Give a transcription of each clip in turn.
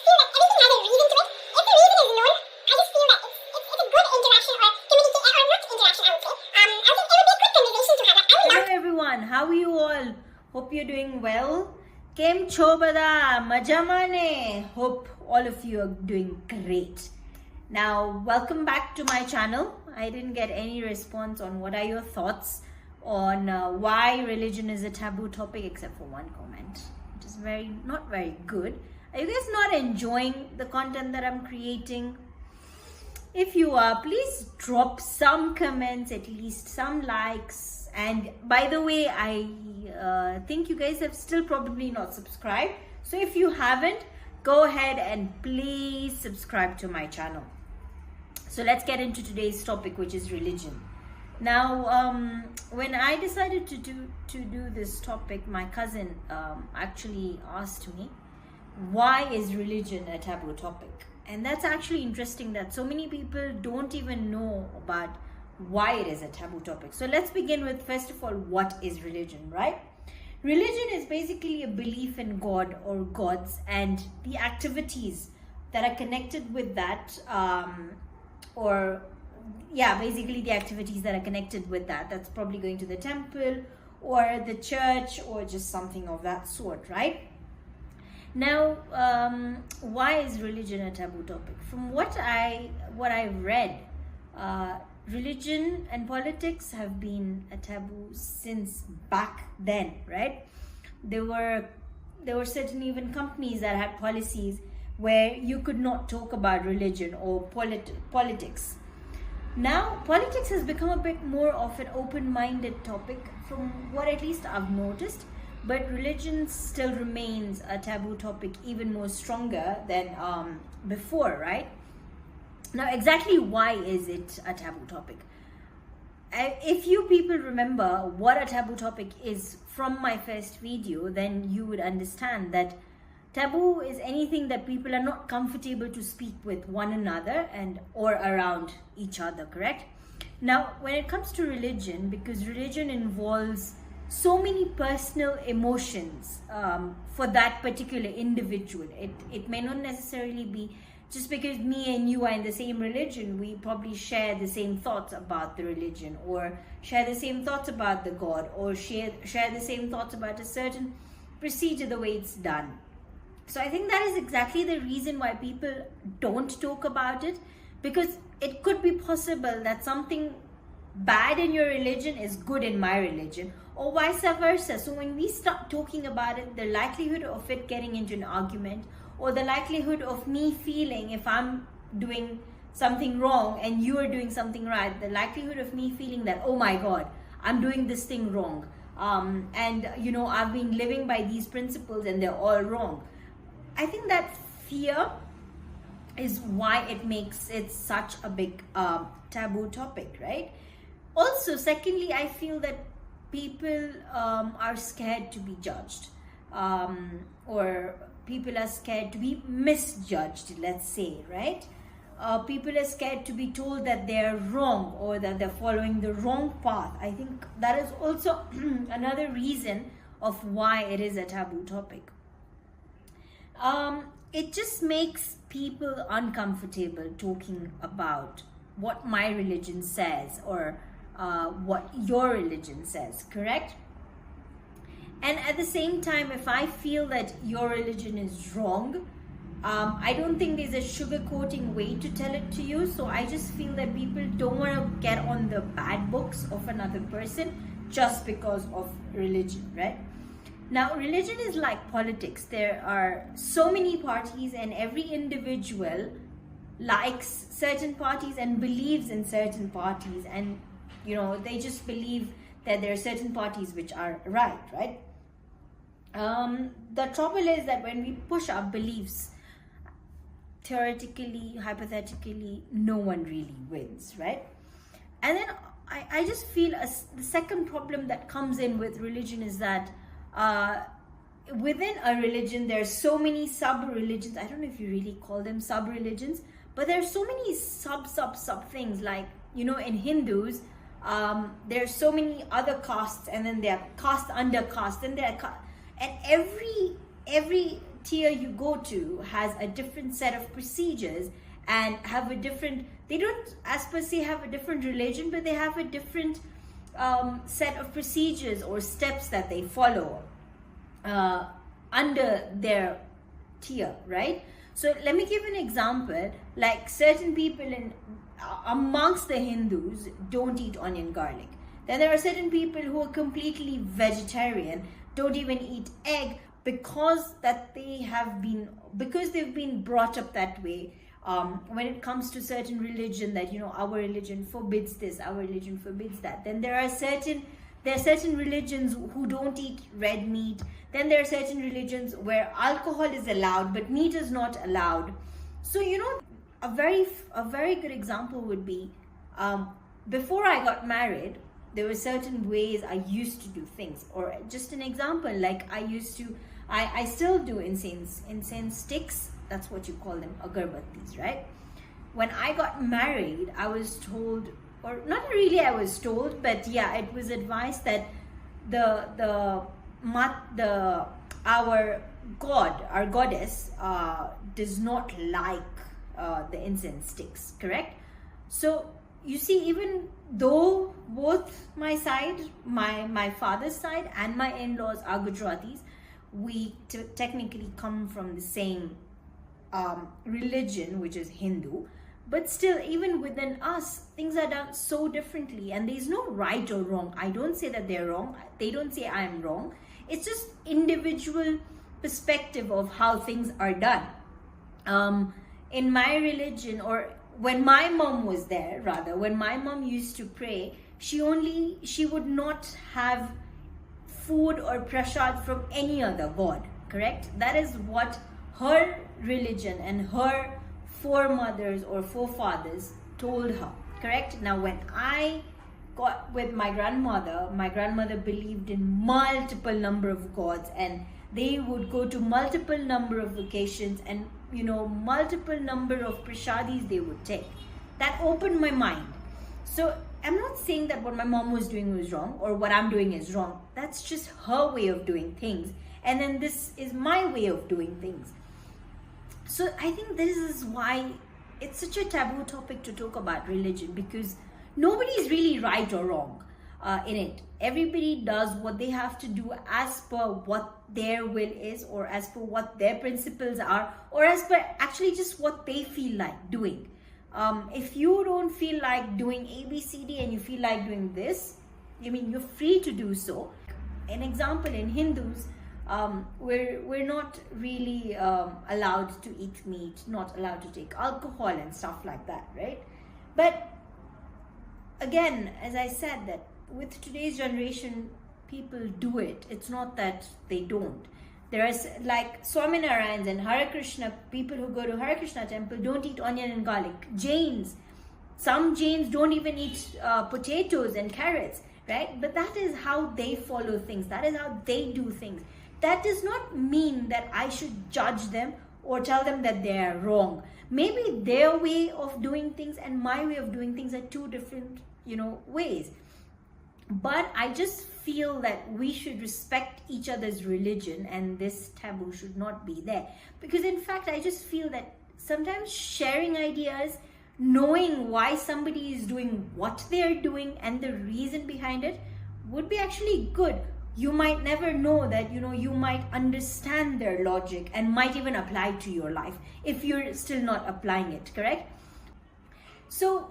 feel that everything has a reason to it. If the reason is known, I just feel that it's a good interaction or communication, or not interaction, I would say. I think it would be a good conversation to have. Like, I would Hello love. everyone, how are you all? Hope you're doing well. Kem cho bada majamane. Hope all of you are doing great. Now, welcome back to my channel. I didn't get any response on what are your thoughts on why religion is a taboo topic, except for one comment, which is not very good. Are you guys not enjoying the content that I'm creating? If you are, please drop some comments, at least some likes. And by the way, I think you guys have still probably not subscribed. So if you haven't, go ahead and please subscribe to my channel. So let's get into today's topic, which is religion. Now, when I decided to do this topic, my cousin actually asked me, why is religion a taboo topic? And that's actually interesting that so many people don't even know about why it is a taboo topic. So let's begin with, first of all, what is religion, right? Religion is basically a belief in God or gods and the activities that are connected with that, basically the activities that are connected with that. That's probably going to the temple or the church or just something of that sort, right? Now, why is religion a taboo topic? From what I read, religion and politics have been a taboo since back then, right? There were certain even companies that had policies where you could not talk about religion or politics. Now, politics has become a bit more of an open-minded topic from what at least I've noticed, but religion still remains a taboo topic, even more stronger than before, right? Now, exactly why is it a taboo topic? If you people remember what a taboo topic is from my first video, then you would understand that taboo is anything that people are not comfortable to speak with one another or around each other, correct? Now, when it comes to religion, because religion involves so many personal emotions for that particular individual, it may not necessarily be just because me and you are in the same religion, we probably share the same thoughts about the religion, or share the same thoughts about the God, or share the same thoughts about a certain procedure, the way it's done. So I think that is exactly the reason why people don't talk about it, because it could be possible that something bad in your religion is good in my religion, or vice versa. So when we start talking about it, the likelihood of it getting into an argument, or the likelihood of me feeling, if I'm doing something wrong and you are doing something right, the likelihood of me feeling that, oh my God, I'm doing this thing wrong, and I've been living by these principles and they're all wrong. I think that fear is why it makes it such a big taboo topic, right? Also, secondly, I feel that people are scared to be judged, or people are scared to be misjudged, let's say, right? People are scared to be told that they're wrong or that they're following the wrong path. I think that is also another reason of why it is a taboo topic. It just makes people uncomfortable talking about what my religion says or what your religion says, correct? And at the same time, if I feel that your religion is wrong, I don't think there's a sugarcoating way to tell it to you. So I just feel that people don't want to get on the bad books of another person just because of religion, right? Now, religion is like politics. There are so many parties and every individual likes certain parties and believes in certain parties, and they just believe that there are certain parties which are right? The trouble is that when we push our beliefs, theoretically, hypothetically, no one really wins, right? And then I just feel the second problem that comes in with religion is that within a religion, there are so many sub-religions. I don't know if you really call them sub-religions, but there are so many sub things. Like, in Hindus, there are so many other castes, and then there are caste under caste, and there are and every tier you go to has a different set of procedures and have a different, they don't as per se have a different religion, but they have a different set of procedures or steps that they follow under their tier, right? So let me give an example. Like certain people amongst the Hindus don't eat onion garlic. Then there are certain people who are completely vegetarian, don't even eat egg, because they've been brought up that way. When it comes to certain religion, that our religion forbids this, our religion forbids that. Then there are certain religions who don't eat red meat. Then there are certain religions where alcohol is allowed but meat is not allowed. So a very good example would be, before I got married, there were certain ways I used to do things. Or just an example, like I still do incense sticks. That's what you call them, agarbattis, right? When I got married, I was told, or not really I was told, but yeah, it was advised that our goddess does not like the incense sticks, correct? So you see, even though both my side, my father's side and my in-laws are Gujaratis, we technically come from the same religion, which is Hindu, but still, even within us, things are done so differently, and there's no right or wrong. I don't say that they're wrong, they don't say I'm wrong. It's just individual perspective of how things are done. In my religion, or when my mom was there, rather, when my mom used to pray, she would not have food or prasad from any other god, correct? That is what her religion and her foremothers or forefathers told her, correct? Now when I got with my grandmother believed in multiple number of gods, and they would go to multiple number of locations, and multiple number of prasadis they would take. That opened my mind. So I'm not saying that what my mom was doing was wrong or what I'm doing is wrong. That's just her way of doing things, and then this is my way of doing things. So I think this is why it's such a taboo topic to talk about religion, because nobody is really right or wrong in it. Everybody does what they have to do as per what their will is, or as per what their principles are, or as per actually just what they feel like doing. If you don't feel like doing ABCD and you feel like doing this, you're free to do so. An example, in Hindus, we're not really allowed to eat meat, not allowed to take alcohol and stuff like that, right? But again, as I said, that with today's generation, people do it. It's not that they don't. There is like Swaminarayans and Hare Krishna, people who go to Hare Krishna temple don't eat onion and garlic. Some Jains don't even eat potatoes and carrots, right? But that is how they follow things. That is how they do things. That does not mean that I should judge them or tell them that they are wrong. Maybe their way of doing things and my way of doing things are two different, ways. But I just feel that we should respect each other's religion, and this taboo should not be there. Because in fact, I just feel that sometimes sharing ideas, knowing why somebody is doing what they're doing and the reason behind it would be actually good. You might never know that, you might understand their logic and might even apply to your life if you're still not applying it, correct? So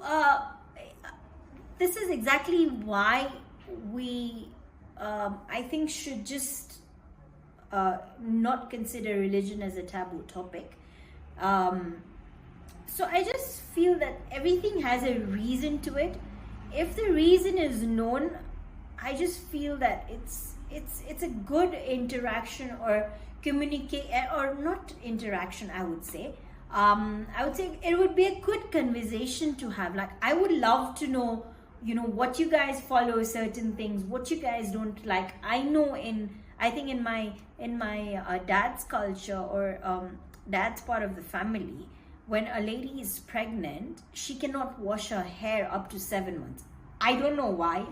this is exactly why we, I think, should just not consider religion as a taboo topic. So I just feel that everything has a reason to it. If the reason is known, I just feel that it's a good interaction or communicate, or not interaction, I would say. I would say it would be a good conversation to have. Like, I would love to know, what you guys follow certain things, what you guys don't like. I know I think in my dad's culture, or dad's part of the family, when a lady is pregnant, she cannot wash her hair up to 7 months. I don't know why.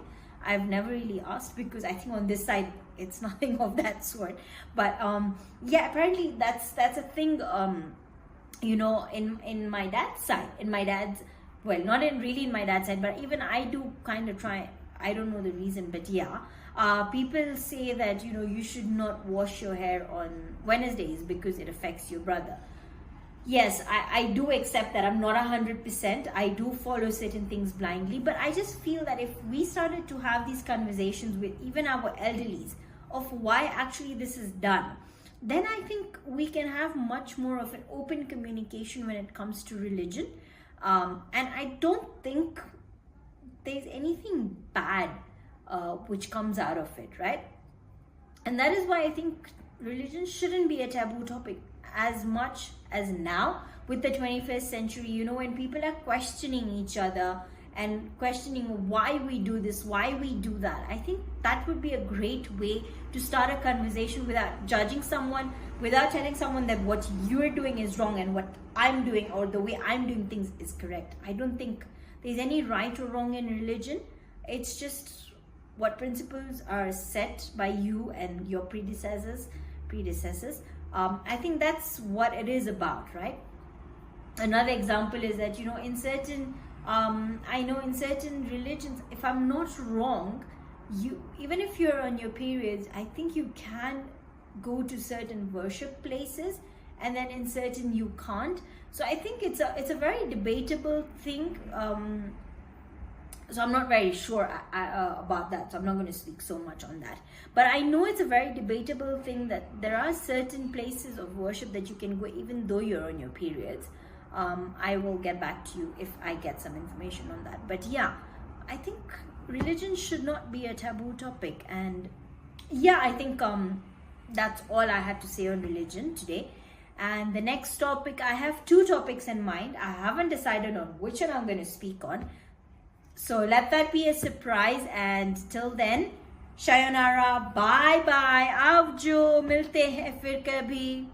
I've never really asked, because I think on this side it's nothing of that sort. But yeah, apparently that's a thing. In my dad's side, well, not in really in my dad's side, but even I do kind of try. I don't know the reason, but yeah, people say that you should not wash your hair on Wednesdays because it affects your brother. Yes, I do accept that I'm not 100%. I do follow certain things blindly, but I just feel that if we started to have these conversations with even our elderlies of why actually this is done, then I think we can have much more of an open communication when it comes to religion. And I don't think there's anything bad which comes out of it, right? And that is why I think religion shouldn't be a taboo topic as much as now with the 21st century, when people are questioning each other and questioning why we do this, why we do that. I think that would be a great way to start a conversation without judging someone, without telling someone that what you're doing is wrong and what I'm doing or the way I'm doing things is correct. I don't think there's any right or wrong in religion. It's just what principles are set by you and your predecessors. I think that's what it is about, right? Another example is that in certain I know in certain religions, if I'm not wrong, even if you're on your periods, I think you can go to certain worship places, and then in certain you can't. So I think it's a very debatable thing. So I'm not very sure about that, so I'm not going to speak so much on that. But I know it's a very debatable thing that there are certain places of worship that you can go even though you're on your periods. I will get back to you if I get some information on that. But yeah, I think religion should not be a taboo topic. And yeah, I think that's all I have to say on religion today. And the next topic, I have two topics in mind. I haven't decided on which one I'm going to speak on. So let that be a surprise. And till then, sayonara, bye bye, avjo, milte hain fir kabhi.